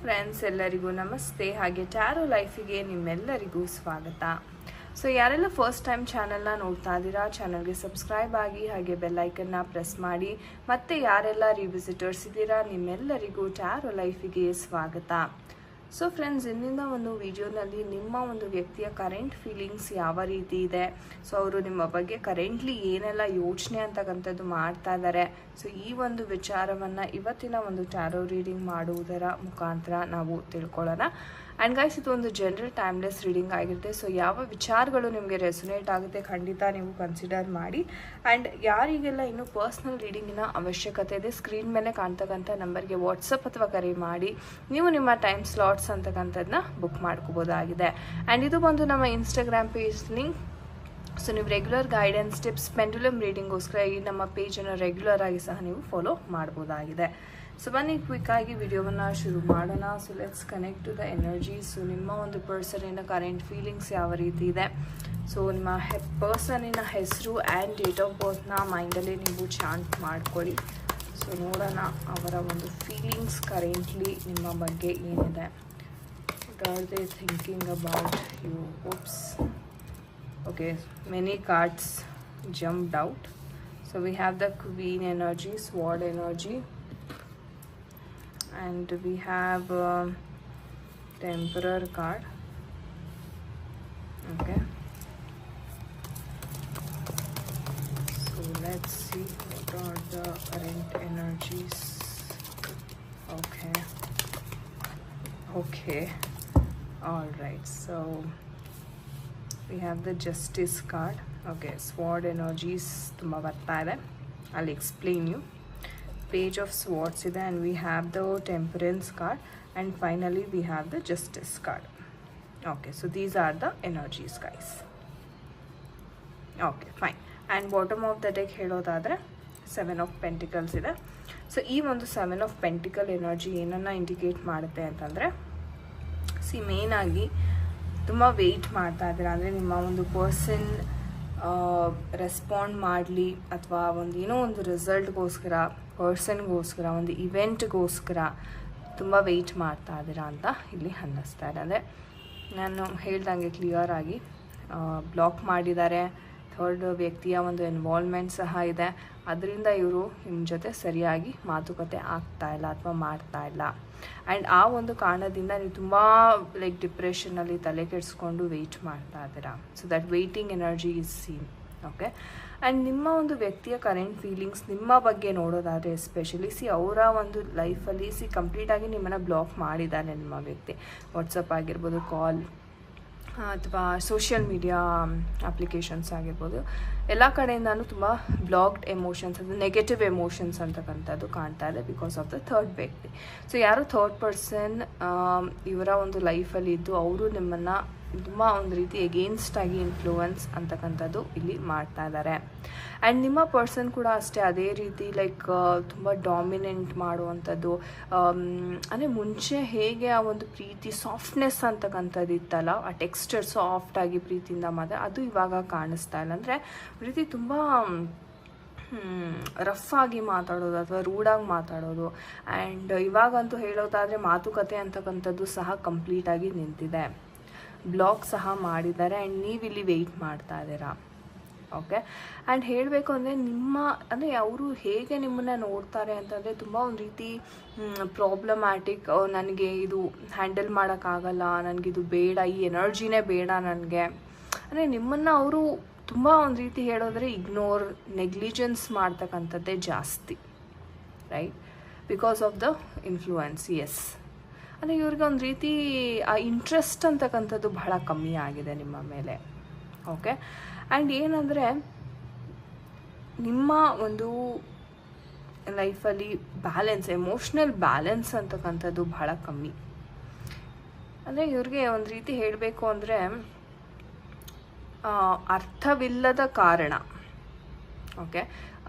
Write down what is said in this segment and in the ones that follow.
Friends, ಎಲ್ಲರಿಗೂ ನಮಸ್ತೆ. ಹಾಗೆ ಟ್ಯಾರೋ ಲೈಫಿಗೆ ನಿಮ್ಮೆಲ್ಲರಿಗೂ ಸ್ವಾಗತ. ಸೊ ಯಾರೆಲ್ಲ ಫಸ್ಟ್ ಟೈಮ್ ಚಾನಲ್ನ ನೋಡ್ತಾ ಇದ್ದೀರಾ, ಚಾನಲ್ಗೆ ಸಬ್ಸ್ಕ್ರೈಬ್ ಆಗಿ ಹಾಗೆ ಬೆಲ್ಲೈಕನ್ನ ಪ್ರೆಸ್ ಮಾಡಿ. ಮತ್ತು ಯಾರೆಲ್ಲ ರಿವಿಸಿಟರ್ಸ್ ಇದ್ದೀರಾ ನಿಮ್ಮೆಲ್ಲರಿಗೂ ಟ್ಯಾರೋ ಲೈಫಿಗೆ ಸ್ವಾಗತ. ಸೊ ಫ್ರೆಂಡ್ಸ್, ಇಂದಿನ ಒಂದು ವಿಡಿಯೋನಲ್ಲಿ ನಿಮ್ಮ ಒಂದು ವ್ಯಕ್ತಿಯ ಕರೆಂಟ್ ಫೀಲಿಂಗ್ಸ್ ಯಾವ ರೀತಿ ಇದೆ, ಸೊ ಅವರು ನಿಮ್ಮ ಬಗ್ಗೆ ಕರೆಂಟ್ಲಿ ಏನೆಲ್ಲ ಯೋಚನೆ ಅಂತಕ್ಕಂಥದ್ದು ಮಾಡ್ತಾ ಇದ್ದಾರೆ, ಸೊ ಈ ಒಂದು ವಿಚಾರವನ್ನು ಇವತ್ತಿನ ಒಂದು ಟ್ಯಾರೋ ರೀಡಿಂಗ್ ಮಾಡುವುದರ ಮುಖಾಂತರ ನಾವು ತಿಳ್ಕೊಳ್ಳೋಣ. ಆ್ಯಂಡ್ ಗೈಸ್, ಇದು ಒಂದು ಜನರಲ್ ಟೈಮ್ಲೆಸ್ ರೀಡಿಂಗ್ ಆಗಿರುತ್ತೆ. ಸೊ ಯಾವ ವಿಚಾರಗಳು ನಿಮಗೆ ರೆಸೊನೇಟ್ ಆಗುತ್ತೆ ಖಂಡಿತ ನೀವು ಕನ್ಸಿಡರ್ ಮಾಡಿ. ಆ್ಯಂಡ್ ಯಾರಿಗೆಲ್ಲ ಇನ್ನೂ ಪರ್ಸ್ನಲ್ ರೀಡಿಂಗಿನ ಅವಶ್ಯಕತೆ ಇದೆ, ಸ್ಕ್ರೀನ್ ಮೇಲೆ ಕಾಣ್ತಕ್ಕಂಥ ನಂಬರ್ಗೆ ವಾಟ್ಸಪ್ ಅಥವಾ ಕರೆ ಮಾಡಿ ನೀವು ನಿಮ್ಮ ಟೈಮ್ ಸ್ಲಾಟ್ಸ್ ಅಂತಕ್ಕಂಥದ್ದನ್ನ ಬುಕ್ ಮಾಡ್ಕೋಬೋದಾಗಿದೆ. ಆ್ಯಂಡ್ ಇದು ಬಂದು ನಮ್ಮ ಇನ್ಸ್ಟಾಗ್ರಾಮ್ ಪೇಜ್ ಲಿಂಕ್. ಸೊ ನೀವು ರೆಗ್ಯುಲರ್ ಗೈಡೆನ್ಸ್ ಟಿಪ್ಸ್ ಪೆಂಡುಲಮ್ ರೀಡಿಂಗೋಸ್ಕರ ಈ ನಮ್ಮ ಪೇಜನ್ನು ರೆಗ್ಯುಲರ್ ಆಗಿ ಸಹ ನೀವು ಫಾಲೋ ಮಾಡ್ಬೋದಾಗಿದೆ. ಸೊ ಬನ್ನಿ ಕ್ವಿಕ್ ಆಗಿ ವಿಡಿಯೋವನ್ನು ಶುರು ಮಾಡೋಣ. So let's connect to the energies. So ನಿಮ್ಮ ಒಂದು ಪರ್ಸನಿನ ಕರೆಂಟ್ ಫೀಲಿಂಗ್ಸ್ ಯಾವ ರೀತಿ ಇದೆ, ಸೊ ನಿಮ್ಮ ಪರ್ಸನಿನ ಹೆಸರು ಆ್ಯಂಡ್ ಡೇಟ್ ಆಫ್ ಬರ್ತ್ನ ಮೈಂಡಲ್ಲಿ ನೀವು ಚಾಂಟ್ ಮಾಡ್ಕೊಳ್ಳಿ. ಸೊ ನೋಡೋಣ ಅವರ ಒಂದು ಫೀಲಿಂಗ್ಸ್ ಕರೆಂಟ್ಲಿ ನಿಮ್ಮ ಬಗ್ಗೆ ಏನಿದೆ. What are they thinking about you? Oops. Okay, many cards jumped out. So we have the Queen energy, Sword energy, and we have Temperor card. Okay, so let's see what are the current energies. Okay, all right. So we have the Justice card. Okay, Sword energies tumba barta ide. I'll explain you. Page of Swords ide, and we have the Temperance card, and finally we have the Justice card. Okay, so these are the energies, guys. Okay, fine. And bottom of the deck helodadre Seven of Pentacles ide. So ee ಒಂದು Seven of Pentacle energy ಏನನ್ನ indicate ಮಾಡುತ್ತೆ ಅಂತಂದರೆ, main ಆಗಿ ತುಂಬ weight ಮಾಡ್ತಾ ಇದ್ದೀರಾ. ಅಂದರೆ ನಿಮ್ಮ ಒಂದು ಪರ್ಸನ್ ರೆಸ್ಪಾಂಡ್ ಮಾಡಲಿ ಅಥವಾ ಒಂದು ಏನೋ ಒಂದು ರಿಸಲ್ಟ್ಗೋಸ್ಕರ, ಪರ್ಸನ್ಗೋಸ್ಕರ, ಒಂದು ಇವೆಂಟ್ಗೋಸ್ಕರ ತುಂಬ ವೆಯ್ಟ್ ಮಾಡ್ತಾ ಇದ್ದೀರಾ ಅಂತ ಇಲ್ಲಿ ಅನ್ನಿಸ್ತಾ ಇದೆ. ಅಂದರೆ ನಾನು ಹೇಳ್ದಂಗೆ ಕ್ಲಿಯರ್ ಆಗಿ ಬ್ಲಾಕ್ ಮಾಡಿದ್ದಾರೆ. ಥರ್ಡ್ ವ್ಯಕ್ತಿಯ ಒಂದು ಇನ್ವಾಲ್ವ್ಮೆಂಟ್ ಸಹ ಇದೆ. ಅದರಿಂದ ಇವರು ನಿಮ್ಮ ಜೊತೆ ಸರಿಯಾಗಿ ಮಾತುಕತೆ ಆಗ್ತಾ ಇಲ್ಲ ಅಥವಾ ಮಾಡ್ತಾ ಇಲ್ಲ. ಆ್ಯಂಡ್ ಆ ಒಂದು ಕಾರಣದಿಂದ ನೀವು ತುಂಬ ಲೈಕ್ ಡಿಪ್ರೆಷನಲ್ಲಿ ತಲೆ ಕೆಡಿಸ್ಕೊಂಡು ವೆಯ್ಟ್ ಮಾಡ್ತಾ ಇದ್ದೀರಾ. So that waiting energy is seen. Okay, and ನಿಮ್ಮ ಒಂದು ವ್ಯಕ್ತಿಯ ಕರೆಂಟ್ ಫೀಲಿಂಗ್ಸ್ ನಿಮ್ಮ ಬಗ್ಗೆ ನೋಡೋದಾದರೆ ಎಸ್ಪೆಷಲಿ ಅವರ ಒಂದು ಲೈಫಲ್ಲಿ ಕಂಪ್ಲೀಟಾಗಿ ನಿಮ್ಮನ್ನು ಬ್ಲಾಕ್ ಮಾಡಿದ್ದಾನೆ ನಿಮ್ಮ ವ್ಯಕ್ತಿ. ವಾಟ್ಸಪ್ ಆಗಿರ್ಬೋದು, ಕಾಲ್ ಅಥವಾ ಸೋಷಿಯಲ್ ಮೀಡಿಯಾ ಅಪ್ಲಿಕೇಶನ್ಸ್ ಆಗಿರ್ಬೋದು, ಎಲ್ಲ ಕಡೆಯಿಂದನೂ ತುಂಬ ಬ್ಲಾಕ್ಡ್ ಎಮೋಷನ್ಸ್, ಅದು ನೆಗೆಟಿವ್ ಎಮೋಷನ್ಸ್ ಅಂತಕ್ಕಂಥದ್ದು ಕಾಣ್ತಾ ಇದೆ ಬಿಕಾಸ್ ಆಫ್ ದ ಥರ್ಡ್ ವ್ಯಕ್ತಿ. ಸೊ ಯಾರು ಥರ್ಡ್ ಪರ್ಸನ್ ಇವರ ಒಂದು ಲೈಫಲ್ಲಿ ಇದ್ದು ಅವರು ನಿಮ್ಮನ್ನು ತುಂಬ ಒಂದು ರೀತಿ ಎಗೇನ್ಸ್ಟ್ ಆಗಿ ಇನ್ಫ್ಲೂಯೆನ್ಸ್ ಅಂತಕ್ಕಂಥದ್ದು ಇಲ್ಲಿ ಮಾಡ್ತಾ ಇದ್ದಾರೆ. ಆ್ಯಂಡ್ ನಿಮ್ಮ ಪರ್ಸನ್ ಕೂಡ ಅಷ್ಟೇ ಅದೇ ರೀತಿ ಲೈಕ್ ತುಂಬ ಡಾಮಿನೆಂಟ್ ಮಾಡುವಂಥದ್ದು. ಅಂದರೆ ಮುಂಚೆ ಹೇಗೆ ಆ ಒಂದು ಪ್ರೀತಿ ಸಾಫ್ಟ್ನೆಸ್ ಅಂತಕ್ಕಂಥದ್ದು ಇತ್ತಲ್ಲ, ಆ ಟೆಕ್ಸ್ಚರ್ ಸಾಫ್ಟಾಗಿ ಪ್ರೀತಿಯಿಂದ ಮಾತ್ರ ಅದು ಇವಾಗ ಕಾಣಿಸ್ತಾ ಇಲ್ಲ. ಅಂದರೆ ಪ್ರೀತಿ ತುಂಬ ರಫ್ ಆಗಿ ಮಾತಾಡೋದು ಅಥವಾ ರೂಡಾಗಿ ಮಾತಾಡೋದು. ಆ್ಯಂಡ್ ಇವಾಗಂತೂ ಹೇಳೋದಾದರೆ ಮಾತುಕತೆ ಅಂತಕ್ಕಂಥದ್ದು ಸಹ ಕಂಪ್ಲೀಟಾಗಿ ನಿಂತಿದೆ. ಬ್ಲಾಕ್ ಸಹ ಮಾಡಿದ್ದಾರೆ. ಆ್ಯಂಡ್ ನೀವಿಲ್ಲಿ ವೆಯ್ಟ್ ಮಾಡ್ತಾ ಇದ್ದೀರಾ. ಓಕೆ, ಆ್ಯಂಡ್ ಹೇಳಬೇಕು ಅಂದರೆ ಅಂದರೆ ಅವರು ಹೇಗೆ ನಿಮ್ಮನ್ನು ನೋಡ್ತಾರೆ ಅಂತಂದರೆ ತುಂಬ ಒಂದು ರೀತಿ ಪ್ರಾಬ್ಲಮ್ಯಾಟಿಕ್. ನನಗೆ ಇದು ಹ್ಯಾಂಡಲ್ ಮಾಡೋಕ್ಕಾಗಲ್ಲ, ನನಗಿದು ಬೇಡ, ಈ ಎನರ್ಜಿನೇ ಬೇಡ ನನಗೆ. ಅಂದರೆ ನಿಮ್ಮನ್ನು ಅವರು ತುಂಬ ಒಂದು ರೀತಿ ಹೇಳೋದ್ರೆ ಇಗ್ನೋರ್, ನೆಗ್ಲಿಜೆನ್ಸ್ ಮಾಡ್ತಕ್ಕಂಥದ್ದೇ ಜಾಸ್ತಿ, right? Because of the influence. Yes, ಅಂದರೆ ಇವ್ರಿಗೆ ಒಂದು ರೀತಿ ಆ ಇಂಟ್ರೆಸ್ಟ್ ಅಂತಕ್ಕಂಥದ್ದು ಬಹಳ ಕಮ್ಮಿ ಆಗಿದೆ ನಿಮ್ಮ ಮೇಲೆ. ಓಕೆ, ಆ್ಯಂಡ್ ಏನಂದರೆ ನಿಮ್ಮ ಒಂದು ಲೈಫಲ್ಲಿ ಬ್ಯಾಲೆನ್ಸ್, ಎಮೋಷ್ನಲ್ ಬ್ಯಾಲೆನ್ಸ್ ಅಂತಕ್ಕಂಥದ್ದು ಬಹಳ ಕಮ್ಮಿ. ಅಂದರೆ ಇವ್ರಿಗೆ ಒಂದು ರೀತಿ ಹೇಳಬೇಕು ಅಂದರೆ ಅರ್ಥವಿಲ್ಲದ ಕಾರಣ. ಓಕೆ,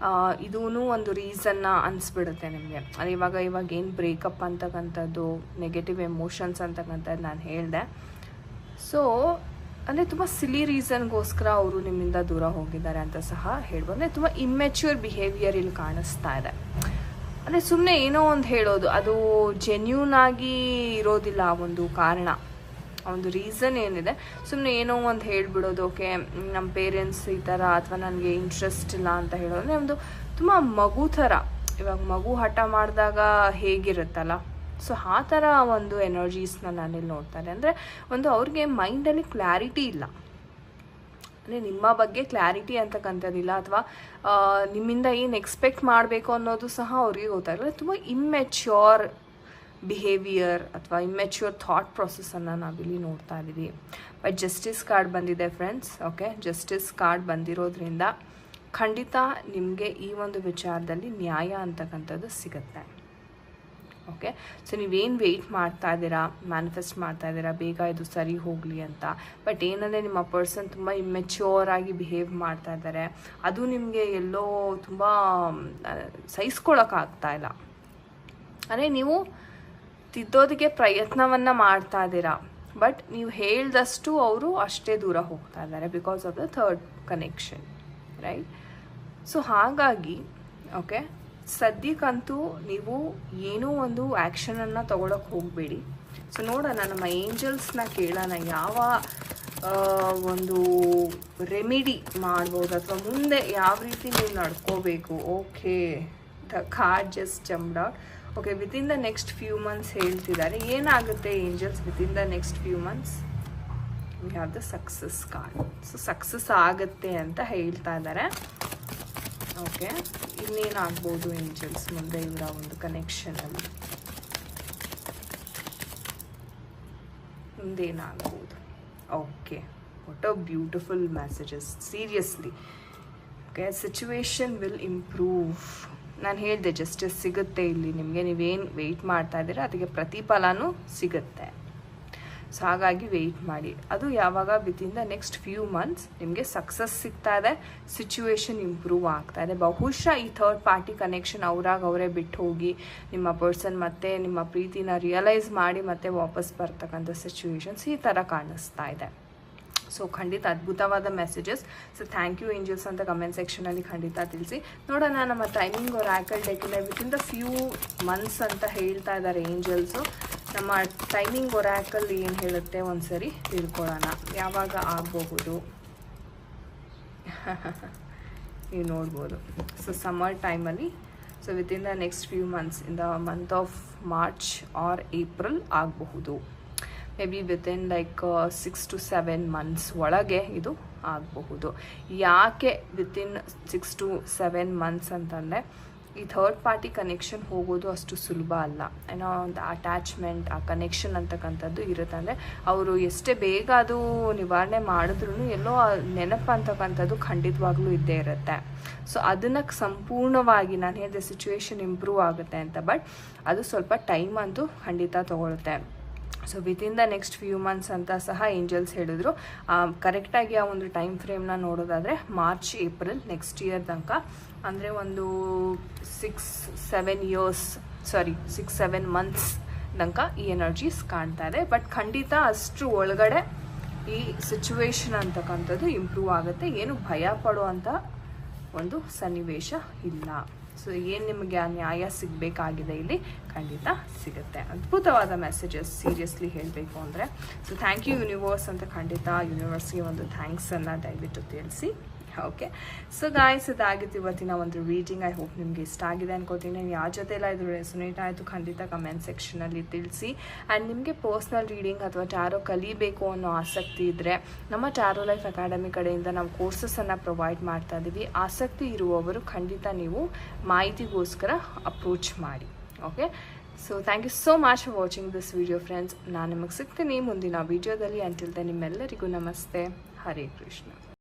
ಇದೂ ಒಂದು ರೀಸನ್ನ ಅನಿಸ್ಬಿಡುತ್ತೆ ನಿಮಗೆ. ಅದು ಇವಾಗ ಏನು ಬ್ರೇಕಪ್ ಅಂತಕ್ಕಂಥದ್ದು, ನೆಗೆಟಿವ್ ಎಮೋಷನ್ಸ್ ಅಂತಕ್ಕಂಥದ್ದು ನಾನು ಹೇಳಿದೆ. ಸೊ ಅಂದರೆ ತುಂಬ ಸಿಲಿ ರೀಸನ್ಗೋಸ್ಕರ ಅವರು ನಿಮ್ಮಿಂದ ದೂರ ಹೋಗಿದ್ದಾರೆ ಅಂತ ಸಹ ಹೇಳ್ಬೋದು. ಅಂದರೆ ತುಂಬ ಇಮ್ಮೆಚ್ಯೂರ್ ಬಿಹೇವಿಯರ್ ಇಲ್ಲಿ ಕಾಣಿಸ್ತಾ ಇದೆ. ಅಂದರೆ ಸುಮ್ಮನೆ ಏನೋ ಒಂದು ಹೇಳೋದು, ಅದು ಜೆನ್ಯೂನ್ ಆಗಿ ಇರೋದಿಲ್ಲ ಆ ಒಂದು ಕಾರಣ, ಆ ಒಂದು ರೀಸನ್ ಏನಿದೆ. ಸುಮ್ಮನೆ ಏನೋ ಒಂದು ಹೇಳಿಬಿಡೋದು, ಓಕೆ ನಮ್ಮ ಪೇರೆಂಟ್ಸ್ ಈ ಥರ, ಅಥವಾ ನನಗೆ ಇಂಟ್ರೆಸ್ಟ್ ಇಲ್ಲ ಅಂತ ಹೇಳೋದು. ಅಂದರೆ ಒಂದು ತುಂಬ ಮಗು ಥರ, ಇವಾಗ ಮಗು ಹಠ ಮಾಡಿದಾಗ ಹೇಗಿರುತ್ತಲ್ಲ, ಸೊ ಆ ಥರ ಒಂದು ಎನರ್ಜೀಸ್ನ ನಾನಿಲ್ಲಿ ನೋಡ್ತಾರೆ. ಅಂದರೆ ಒಂದು ಅವ್ರಿಗೆ ಮೈಂಡಲ್ಲಿ ಕ್ಲಾರಿಟಿ ಇಲ್ಲ, ಅಂದರೆ ನಿಮ್ಮ ಬಗ್ಗೆ ಕ್ಲಾರಿಟಿ ಅಂತಕ್ಕಂಥದ್ದಿಲ್ಲ, ಅಥವಾ ನಿಮ್ಮಿಂದ ಏನು ಎಕ್ಸ್ಪೆಕ್ಟ್ ಮಾಡಬೇಕು ಅನ್ನೋದು ಸಹ ಅವ್ರಿಗೆ ಗೊತ್ತಾಗಲ್ಲ. ತುಂಬ ಇಮ್ಮೆಚ್ಯೂರ್ ಬಿಹೇವಿಯರ್ ಅಥವಾ ಇಮ್ಮೆಚ್ಯೂರ್ ಥಾಟ್ ಪ್ರೊಸೆಸನ್ನು ನಾವಿಲ್ಲಿ ನೋಡ್ತಾ ಇದ್ದೀವಿ. ಬಟ್ ಜಸ್ಟಿಸ್ ಕಾರ್ಡ್ ಬಂದಿದೆ ಫ್ರೆಂಡ್ಸ್. ಓಕೆ, ಜಸ್ಟಿಸ್ ಕಾರ್ಡ್ ಬಂದಿರೋದ್ರಿಂದ ಖಂಡಿತ ನಿಮಗೆ ಈ ಒಂದು ವಿಚಾರದಲ್ಲಿ ನ್ಯಾಯ ಅಂತಕ್ಕಂಥದ್ದು ಸಿಗುತ್ತೆ. ಓಕೆ, ಸೊ ನೀವೇನು ವೆಯ್ಟ್ ಮಾಡ್ತಾ ಇದ್ದೀರಾ, ಮ್ಯಾನಿಫೆಸ್ಟ್ ಮಾಡ್ತಾ ಇದ್ದೀರಾ ಬೇಗ ಇದು ಸರಿ ಹೋಗಲಿ ಅಂತ. ಬಟ್ ಏನಂದರೆ ನಿಮ್ಮ ಪರ್ಸನ್ ತುಂಬ ಇಮ್ಮೆಚ್ಯೂರ್ ಆಗಿ ಬಿಹೇವ್ ಮಾಡ್ತಾ ಇದ್ದಾರೆ, ಅದು ನಿಮಗೆ ಎಲ್ಲೋ ತುಂಬ ಸಹಿಸ್ಕೊಳಕ್ಕಾಗ್ತಾ ಇಲ್ಲ. ಅಂದರೆ ನೀವು ತಿದ್ದೋದಕ್ಕೆ ಪ್ರಯತ್ನವನ್ನು ಮಾಡ್ತಾ ಇದ್ದೀರಾ, ಬಟ್ ನೀವು ಹೇಳ್ದಷ್ಟು ಅವರು ಅಷ್ಟೇ ದೂರ ಹೋಗ್ತಾ ಇದ್ದಾರೆ because of the third connection, right? So ಹಾಗಾಗಿ ಓಕೆ, ಸದ್ಯಕ್ಕಂತೂ ನೀವು ಏನೂ ಒಂದು ಆ್ಯಕ್ಷನನ್ನು ತೊಗೊಳಕ್ಕೆ ಹೋಗಬೇಡಿ. ಸೊ ನೋಡೋಣ, ನಮ್ಮ ಏಂಜಲ್ಸ್ನ ಕೇಳೋಣ ಯಾವ ಒಂದು ರೆಮಿಡಿ ಮಾಡ್ಬೋದು, ಅಥವಾ ಮುಂದೆ ಯಾವ ರೀತಿ ನೀವು ನಡ್ಕೋಬೇಕು. Okay, the card just jumped out. Okay, within the next few months ಹೇಳ್ತಿದ್ದಾರೆ. ಏನಾಗುತ್ತೆ angels within the next few months? We have the success card. So success ಆಗುತ್ತೆ ಅಂತ ಹೇಳ್ತಾ ಇದ್ದಾರೆ. ಓಕೆ, ಇನ್ನೇನಾಗ್ಬೋದು ಏಂಜಲ್ಸ್ ಮುಂದೆ ಇವರ ಒಂದು ಕನೆಕ್ಷನಲ್ಲಿ, ಮುಂದೇನಾಗ್ಬೋದು? Okay, what a beautiful messages, seriously. Okay, situation will improve. ನಾನು ಹೇಳಿದೆ ಜಸ್ಟಿಸ್ ಸಿಗುತ್ತೆ ಇಲ್ಲಿ ನಿಮಗೆ, ನೀವೇನು ವೆಯ್ಟ್ ಮಾಡ್ತಾ ಇದ್ದೀರಾ ಅದಕ್ಕೆ ಪ್ರತಿಫಲನೂ ಸಿಗುತ್ತೆ. ಸೊ ಹಾಗಾಗಿ ವೆಯ್ಟ್ ಮಾಡಿ. ಅದು ಯಾವಾಗ? Within the next few months ನಿಮಗೆ ಸಕ್ಸಸ್ ಸಿಗ್ತಾ ಇದೆ, ಸಿಚುವೇಶನ್ ಇಂಪ್ರೂವ್ ಆಗ್ತಾ ಇದೆ. ಬಹುಶಃ ಈ ಥರ್ಡ್ ಪಾರ್ಟಿ ಕನೆಕ್ಷನ್ ಅವರೇ ಬಿಟ್ಟು ಹೋಗಿ ನಿಮ್ಮ ಪರ್ಸನ್ ಮತ್ತೆ ನಿಮ್ಮ ಪ್ರೀತಿನ ರಿಯಲೈಸ್ ಮಾಡಿ ಮತ್ತೆ ವಾಪಸ್ ಬರ್ತಕ್ಕಂಥ ಸಿಚುವೇಶನ್ಸ್ ಈ ಥರ ಕಾಣಿಸ್ತಾ ಇದೆ. ಸೊ ಖಂಡಿತ ಅದ್ಭುತವಾದ messages. So thank you angels ಅಂತ ಕಮೆಂಟ್ ಸೆಕ್ಷನಲ್ಲಿ ಖಂಡಿತ ತಿಳಿಸಿ. ನೋಡೋಣ, ನಮ್ಮ ಟೈಮಿಂಗ್ ಒರಾಕಲ್ ಡೆಕ್ಕಿನ ವಿತಿನ್ ದ ಫ್ಯೂ ಮಂತ್ಸ್ ಅಂತ ಹೇಳ್ತಾ ಇದ್ದಾರೆ ಏಂಜಲ್ಸು. ನಮ್ಮ ಟೈಮಿಂಗ್ ಒರಾಕಲ್ ಏನು ಹೇಳುತ್ತೆ ಒಂದ್ಸರಿ ತಿಳ್ಕೊಳ್ಳೋಣ, ಯಾವಾಗ ಆಗಬಹುದು ನೀವು ನೋಡ್ಬೋದು. ಸೊ ಸಮ್ಮರ್ ಟೈಮಲ್ಲಿ, so within the next few months, in the month of March or April ಆಗಬಹುದು. Maybe within like 6 to 7 months ಒಳಗೆ ಇದು ಆಗಬಹುದು. ಯಾಕೆ ವಿತಿನ್ 6 to 7 months ಅಂತಂದರೆ, ಈ ಥರ್ಡ್ ಪಾರ್ಟಿ ಕನೆಕ್ಷನ್ ಹೋಗೋದು ಅಷ್ಟು ಸುಲಭ ಅಲ್ಲ. ಏನೋ ಒಂದು ಅಟ್ಯಾಚ್ಮೆಂಟ್, ಆ ಕನೆಕ್ಷನ್ ಅಂತಕ್ಕಂಥದ್ದು ಇರುತ್ತೆ. ಅಂದರೆ ಅವರು ಎಷ್ಟೇ ಬೇಗ ಅದು ನಿವಾರಣೆ ಮಾಡಿದ್ರೂ ಎಲ್ಲೋ ನೆನಪು ಅಂತಕ್ಕಂಥದ್ದು ಖಂಡಿತವಾಗ್ಲೂ ಇದ್ದೇ ಇರುತ್ತೆ. ಸೊ ಅದನ್ನು ಸಂಪೂರ್ಣವಾಗಿ ನಾನು ಹೇಳಿದೆ ಸಿಚುವೇಶನ್ ಇಂಪ್ರೂವ್ ಆಗುತ್ತೆ ಅಂತ, ಬಟ್ ಅದು ಸ್ವಲ್ಪ ಟೈಮ್ ಅಂತೂ ಖಂಡಿತ ತೊಗೊಳುತ್ತೆ. So within the next few months ಅಂತ ಸಹ ಏಂಜಲ್ಸ್ ಹೇಳಿದ್ರು. ಕರೆಕ್ಟಾಗಿ ಆ ಒಂದು ಟೈಮ್ ಫ್ರೇಮ್ನ ನೋಡೋದಾದರೆ ಮಾರ್ಚ್ ಏಪ್ರಿಲ್ ನೆಕ್ಸ್ಟ್ ಇಯರ್ ತನಕ, ಅಂದರೆ ಒಂದು 6-7 months ತನಕ ಈ ಎನರ್ಜೀಸ್ ಕಾಣ್ತಾ ಇದೆ. ಬಟ್ ಖಂಡಿತ ಅಷ್ಟು ಒಳಗಡೆ ಈ ಸಿಚುವೇಶನ್ ಅಂತಕ್ಕಂಥದ್ದು ಇಂಪ್ರೂವ್ ಆಗುತ್ತೆ. ಏನು ಭಯ ಪಡುವಂಥ ಒಂದು ಸನ್ನಿವೇಶ ಇಲ್ಲ. ಸೊ ಏನು ನಿಮಗೆ ಆ ನ್ಯಾಯ ಸಿಗಬೇಕಾಗಿದೆ ಇಲ್ಲಿ ಖಂಡಿತ ಸಿಗುತ್ತೆ. ಅದ್ಭುತವಾದ ಮೆಸೇಜಸ್ ಸೀರಿಯಸ್ಲಿ ಹೇಳಬೇಕು ಅಂದರೆ. ಸೊ ಥ್ಯಾಂಕ್ ಯು ಯೂನಿವರ್ಸ್ ಅಂತ ಖಂಡಿತ ಯೂನಿವರ್ಸ್ಗೆ ಒಂದು ಥ್ಯಾಂಕ್ಸನ್ನು ದಯವಿಟ್ಟು ತಿಳಿಸಿ. ಓಕೆ, ಸೊ ಗಾಯ್ಸ್, ಇದಾಗಿತ್ತು ಇವತ್ತಿನ ಒಂದು ರೀಡಿಂಗ್. ಐ ಹೋಪ್ ನಿಮಗೆ ಇಷ್ಟ ಆಗಿದೆ ಅನ್ಕೋತೀನಿ. ಯಾವ ಜೊತೆ ಎಲ್ಲ ಇದು ರೆಸೊನೇಟ್ ಆಯಿತು ಖಂಡಿತ ಕಮೆಂಟ್ ಸೆಕ್ಷನಲ್ಲಿ ತಿಳಿಸಿ. ಆ್ಯಂಡ್ ನಿಮಗೆ ಪರ್ಸ್ನಲ್ ರೀಡಿಂಗ್ ಅಥವಾ ಟ್ಯಾರೋ ಕಲಿಬೇಕು ಅನ್ನೋ ಆಸಕ್ತಿ ಇದ್ದರೆ ನಮ್ಮ ಟ್ಯಾರೋ ಲೈಫ್ ಅಕಾಡೆಮಿ ಕಡೆಯಿಂದ ನಾವು ಕೋರ್ಸಸನ್ನು ಪ್ರೊವೈಡ್ ಮಾಡ್ತಾ ಇದ್ದೀವಿ. ಆಸಕ್ತಿ ಇರುವವರು ಖಂಡಿತ ನೀವು ಮಾಹಿತಿಗೋಸ್ಕರ ಅಪ್ರೋಚ್ ಮಾಡಿ. Okay, so thank you so much for watching this video friends. ನಾನು ನಿಮಗೆ ಸಿಗ್ತೀನಿ ಮುಂದಿನ ವಿಡಿಯೋದಲ್ಲಿ. ಅಂಟಿಲ್ ದೆನ್ ನಿಮ್ಮೆಲ್ಲರಿಗೂ ನಮಸ್ತೆ, ಹರೇ ಕೃಷ್ಣ.